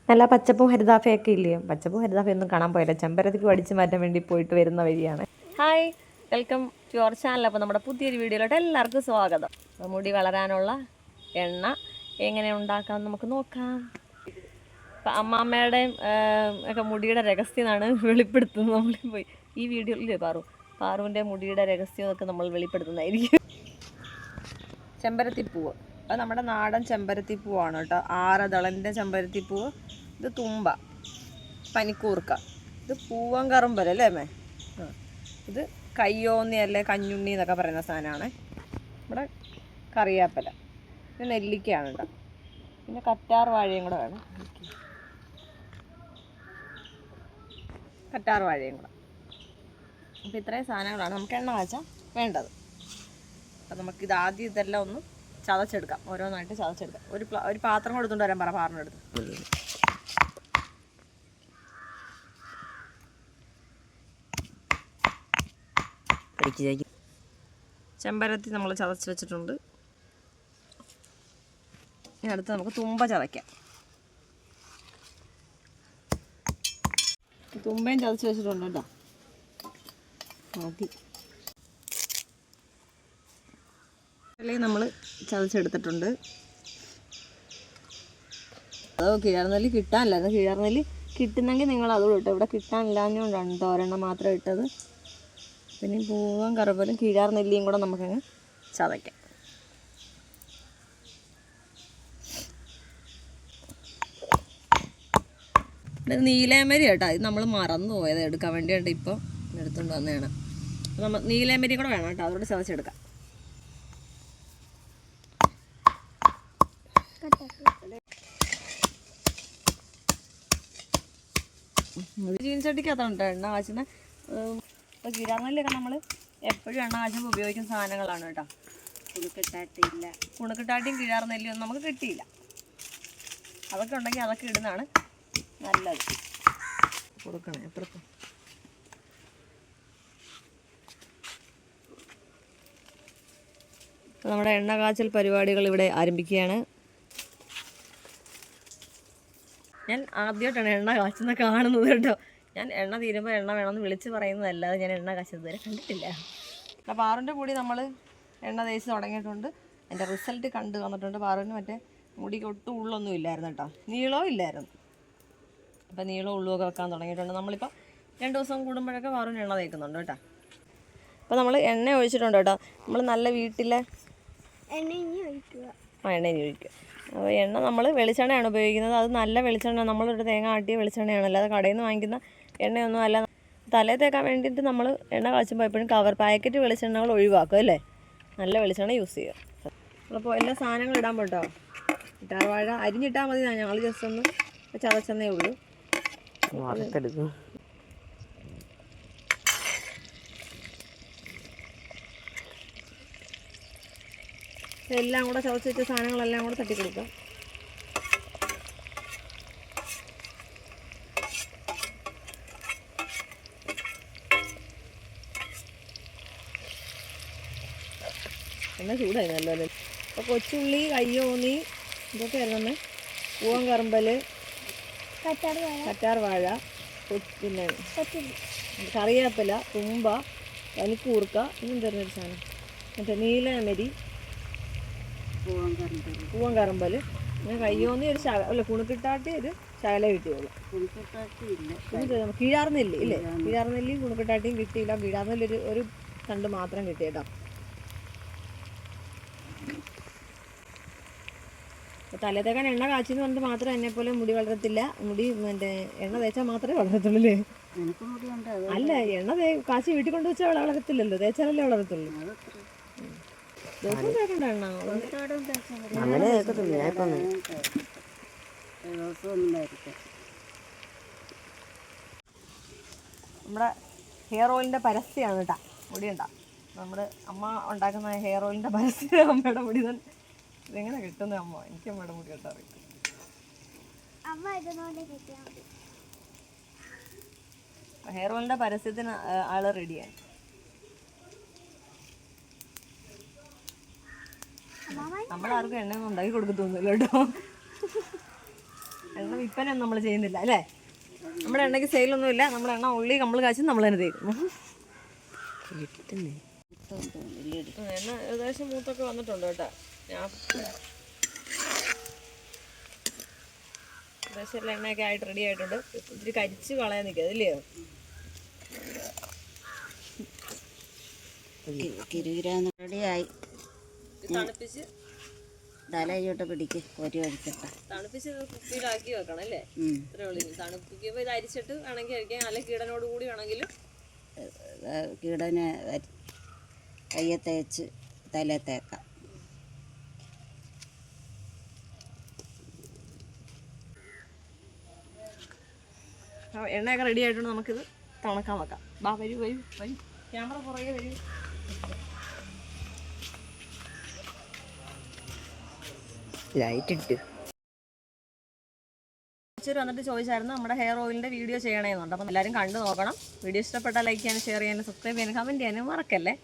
നല്ല പച്ചപ്പും ഹരിതാഫയൊക്കെ ഇല്ലേ? പച്ചപ്പും ഹരിതാഫയൊന്നും കാണാൻ പോയില്ല, ചെമ്പരത്തിക്ക് അടിച്ചു മാറ്റാൻ വേണ്ടി പോയിട്ട് വരുന്ന വഴിയാണ്. Hi, welcome to our channel. അപ്പോൾ നമ്മുടെ പുതിയൊരു വീഡിയോയിലോട്ട് എല്ലാവർക്കും സ്വാഗതം. മുടി വളരാനുള്ള എണ്ണ എങ്ങനെ ഉണ്ടാക്കാമെന്ന് നമുക്ക് നോക്കാം. ഇപ്പം അമ്മാമ്മയുടെയും ഒക്കെ മുടിയുടെ രഹസ്യമാണ് വെളിപ്പെടുത്തുന്നത്. നമ്മൾ പോയി ഈ വീഡിയോയിൽ പാറുവിൻ്റെ മുടിയുടെ രഹസ്യമൊക്കെ നമ്മൾ വെളിപ്പെടുത്തുന്നതായിരിക്കും. ചെമ്പരത്തിപ്പൂവ്, അത് നമ്മുടെ നാടൻ ചെമ്പരത്തിപ്പൂവാണ് കേട്ടോ. ആറതളൻ്റെ ചെമ്പരത്തിപ്പൂവ്. ഇത് തുമ്പ, പനിക്കൂർക്ക, ഇത് പൂവങ്കറുമ്പല അല്ലേ അമ്മേ? ഇത് കയ്യോന്നി അല്ലേ കഞ്ഞുണ്ണി എന്നൊക്കെ പറയുന്ന സാധനമാണ്. നമ്മുടെ കറിവേപ്പില, ഇത് നെല്ലിക്കയാണ് കേട്ടോ. പിന്നെ കറ്റാർ വാഴയും കൂടെ വേണം, കറ്റാർ വാഴയും കൂടെ. അപ്പോൾ ഇത്രയും സാധനങ്ങളാണ് നമുക്ക് എണ്ണ കാച്ചാൻ വേണ്ടത്. അപ്പം നമുക്കിത് ആദ്യം ഇതെല്ലാം ഒന്ന് ചതച്ചെടുക്കാം, ഓരോന്നായിട്ട് ചതച്ചെടുക്കാം. ഒരു പാത്രം കൊടുത്തുകൊണ്ട് വരാൻ പറ, പാറിനെടുത്ത്. ചെമ്പരത്തി നമ്മൾ ചതച്ച് വെച്ചിട്ടുണ്ട്. ഇനി അടുത്ത് നമുക്ക് തുമ്പ ചതയ്ക്കാം. തുമ്പയും ചതച്ച് വെച്ചിട്ടുണ്ട് കേട്ടോ. മതി. അല്ലെങ്കിൽ നമ്മൾ ചതച്ചെടുത്തിട്ടുണ്ട്. അതോ കിഴാർനെല്ലി കിട്ടാനില്ലായിരുന്നു. കിഴാർനെല്ലി കിട്ടുന്നെങ്കിൽ നിങ്ങൾ അതുകൂടെ ഇട്ടോ. ഇവിടെ കിട്ടാനില്ലാഞ്ഞുകൊണ്ടാണ് കേട്ടോ ഒരെണ്ണം മാത്രം ഇട്ടത്. പിന്നെ പൂവും കറുവലും കിഴാർനെല്ലിയും കൂടെ നമുക്കങ്ങ് ചതയ്ക്കാം. ഇത് നീലേമരി കേട്ടോ, ഇത് നമ്മൾ മറന്നു പോയത് എടുക്കാൻ വേണ്ടിയിട്ട് ഇപ്പോൾ എടുത്തുകൊണ്ട് വന്നതാണ്. നമ്മൾ നീലേമരി കൂടെ വേണം കേട്ടോ, അതോടെ ചതച്ചെടുക്കാം. ചീനച്ചട്ടിക്കകത്താണ് കേട്ടോ എണ്ണ കാച്ചുന്ന. ഇപ്പോൾ കിഴാർനെല്ലിയൊക്കെ നമ്മൾ എപ്പോഴും എണ്ണ കാച്ചുമ്പോൾ ഉപയോഗിക്കുന്ന സാധനങ്ങളാണ് കേട്ടോ. കുണുക്കിട്ടാട്ടിയില്ല, കുണുക്കിട്ടാട്ടിയും കിഴാർനെല്ലിയൊന്നും നമുക്ക് കിട്ടിയില്ല. അതൊക്കെ ഉണ്ടെങ്കിൽ അതൊക്കെ ഇടുന്നതാണ് നല്ലത്. കൊടുക്കണേ എത്രക്കും. നമ്മുടെ എണ്ണ കാച്ചൽ പരിപാടികൾ ഇവിടെ ആരംഭിക്കുകയാണ്. ഞാൻ ആദ്യമായിട്ടാണ് എണ്ണ കാച്ചുന്ന കാണുന്നത് കേട്ടോ. ഞാൻ എണ്ണ തീരുമ്പോൾ എണ്ണ വേണമെന്ന് വിളിച്ച് പറയുന്നതല്ലാതെ ഞാൻ എണ്ണ കാച്ചത് വരെ കണ്ടിട്ടില്ല. അപ്പോൾ പാറുവിൻ്റെ കൂടി നമ്മൾ എണ്ണ തേച്ച് തുടങ്ങിയിട്ടുണ്ട്. എൻ്റെ റിസൾട്ട് കണ്ടു വന്നിട്ടുണ്ട്. പാറുവിന് മറ്റേ മുടിക്ക് ഒട്ടും ഉള്ളൊന്നും ഇല്ലായിരുന്നു കേട്ടോ, നീളവും ഇല്ലായിരുന്നു. അപ്പോൾ നീളവും ഉള്ളുമൊക്കെ വെക്കാൻ തുടങ്ങിയിട്ടുണ്ട്. നമ്മളിപ്പോൾ 2 ദിവസം കൂടുമ്പോഴൊക്കെ പാറുവിന് എണ്ണ തേക്കുന്നുണ്ട് കേട്ടോ. അപ്പോൾ നമ്മൾ എണ്ണ ഒഴിച്ചിട്ടുണ്ട് കേട്ടോ. നമ്മൾ നല്ല വീട്ടിലെ എണ്ണ ഇനി ഒഴിക്കുക. അപ്പോൾ എണ്ണ നമ്മൾ വെളിച്ചെണ്ണയാണ് ഉപയോഗിക്കുന്നത്. അത് നല്ല വെളിച്ചെണ്ണ, നമ്മളൊരു തേങ്ങ ആട്ടിയ വെളിച്ചെണ്ണയാണ്, അല്ലാതെ കടയിൽ നിന്ന് വാങ്ങിക്കുന്ന എണ്ണയൊന്നും അല്ല. തലേ തേക്കാൻ വേണ്ടിയിട്ട് നമ്മൾ എണ്ണ കാച്ചുമ്പോൾ എപ്പോഴും കവർ പാക്കറ്റ് വെളിച്ചെണ്ണകൾ ഒഴിവാക്കും അല്ലേ. നല്ല വെളിച്ചെണ്ണ യൂസ് ചെയ്യുക. അപ്പോൾ എല്ലാ സാധനങ്ങളും ഇടാൻ പോട്ടോ. കറ്റാർവാഴ അരിഞ്ഞിട്ടാൽ മതി, ഞങ്ങൾ ജസ്റ്റ് ഒന്ന് ചതച്ചെന്നേ ഉള്ളൂ. എല്ലാം കൂടെ ചതച്ച് വെച്ച സാധനങ്ങളെല്ലാം കൂടെ തട്ടിക്കൊടുക്കാം. എണ്ണ ചൂടായി നല്ലപോലെ. അപ്പോൾ കൊച്ചുള്ളി, കയ്യോന്നി, ഇതൊക്കെയായിരുന്നു. പൂവൻ കറുമ്പൽ, കറ്റാർ വാഴ, പിന്നെ കറിവേപ്പില, തുമ്പ, പനിക്കൂർക്ക, ഇന്നും തരുന്നൊരു സാധനം മറ്റേ നീലമരി, പൂവൻ കറുമ്പൽ, പിന്നെ കയ്യോന്നി ഒരു അല്ല കുണുക്കിട്ടാട്ടി ഒരു ശകല കിട്ടിയുള്ളൂ. കിഴാർനെല്ലി ഇല്ലേ, കിഴാർനെല്ലിയും കുണുക്കിട്ടാട്ടിയും കിട്ടിയില്ല. കിഴാർനെല്ലി ഒരു തണ്ട് മാത്രം കിട്ടി കേട്ടോ. തലേത്തേക്കാൻ എണ്ണ കാച്ചിന്ന് പറഞ്ഞിട്ട് മാത്രം എന്നെപ്പോലെ മുടി വളരത്തില്ല. മുടി മറ്റേ എണ്ണ തേച്ചാൽ മാത്രമേ വളരത്തുള്ളൂ അല്ലേ? അല്ല, എണ്ണ കാച്ചി വീട്ടിൽ കൊണ്ട് വെച്ചാൽ വളരത്തില്ലല്ലോ, തേച്ചാലല്ലേ വളരത്തുള്ളൂ. ദിവസം തേക്കണ്ട എണ്ണ നമ്മുടെ ഹെയർ ഓയിലിൻ്റെ പരസ്യമാണ് കേട്ടോ. മുടി ഉണ്ടാ നമ്മുടെ അമ്മ ഉണ്ടാക്കുന്ന ഹെയർ ഓയിലിൻ്റെ പരസ്യം. അമ്മയുടെ മുടി തന്നെ ഇതെങ്ങനെ കിട്ടുന്നത് അമ്മ? എനിക്ക് അമ്മയുടെ മുടി കേട്ടറിയാം. ഹെയർ ഓയിലിൻ്റെ പരസ്യത്തിന് ആള് റെഡിയാണ്. നമ്മളാർക്കും എണ്ണയൊന്നും ഉണ്ടാക്കി കൊടുക്കത്തൊന്നുമില്ല കേട്ടോ. എണ്ണ വിൽപ്പനയൊന്നും നമ്മൾ ചെയ്യുന്നില്ല അല്ലേ? നമ്മുടെ എണ്ണയ്ക്ക് സെയിലൊന്നുമില്ല. നമ്മുടെ എണ്ണ ഉള്ളി നമ്മൾ കാച്ചും നമ്മൾ തന്നെ തരും. എണ്ണ ഏകദേശം മൂത്തൊക്കെ വന്നിട്ടുണ്ട് കേട്ടോ. ഞാൻ ഏകദേശം എല്ലാം എണ്ണയൊക്കെ ആയിട്ട് റെഡി ആയിട്ടുണ്ട്. ഇത്തിരി കരിച്ച് കളയാൻ നിൽക്കുക ഇല്ലയോ? റെഡിയായി. തണുപ്പിച്ച് തലയോട്ട് പിടിക്ക് കോരി ഒഴിക്കട്ടെ. തണുപ്പിച്ച് കുപ്പിയിലാക്കി വെക്കണം അല്ലേ? ഇത്രേ ഉള്ളൂ. തണുപ്പിക്കുമ്പോൾ ഇത് അരിച്ചിട്ട് വേണമെങ്കിൽ കഴിക്കാം. അല്ലെങ്കിൽ കീടനോട് കൂടി വേണമെങ്കിലും കീടനെ കയ്യെ തേച്ച് തല തേക്കാം. എണ്ണയൊക്കെ റെഡി ആയിട്ടുണ്ട്. നമുക്കിത് തണുക്കാൻ വെക്കാം. ബാ വരൂ വരൂ വരൂ. ക്യാമറ പുറകെ വരൂ. ലൈറ്റ് ഇട്ട് വന്നിട്ട് ചോദിച്ചായിരുന്നു നമ്മുടെ ഹെയർ ഓയിലിൻ്റെ വീഡിയോ ചെയ്യണമെന്നുണ്ട്. അപ്പം എല്ലാവരും കണ്ടു നോക്കണം. വീഡിയോ ഇഷ്ടപ്പെട്ടാൽ ലൈക്ക് ചെയ്യാനും ഷെയർ ചെയ്യാനും സബ്സ്ക്രൈബ് ചെയ്യാനും കമൻറ്റ് ചെയ്യാനും മറക്കല്ലേ.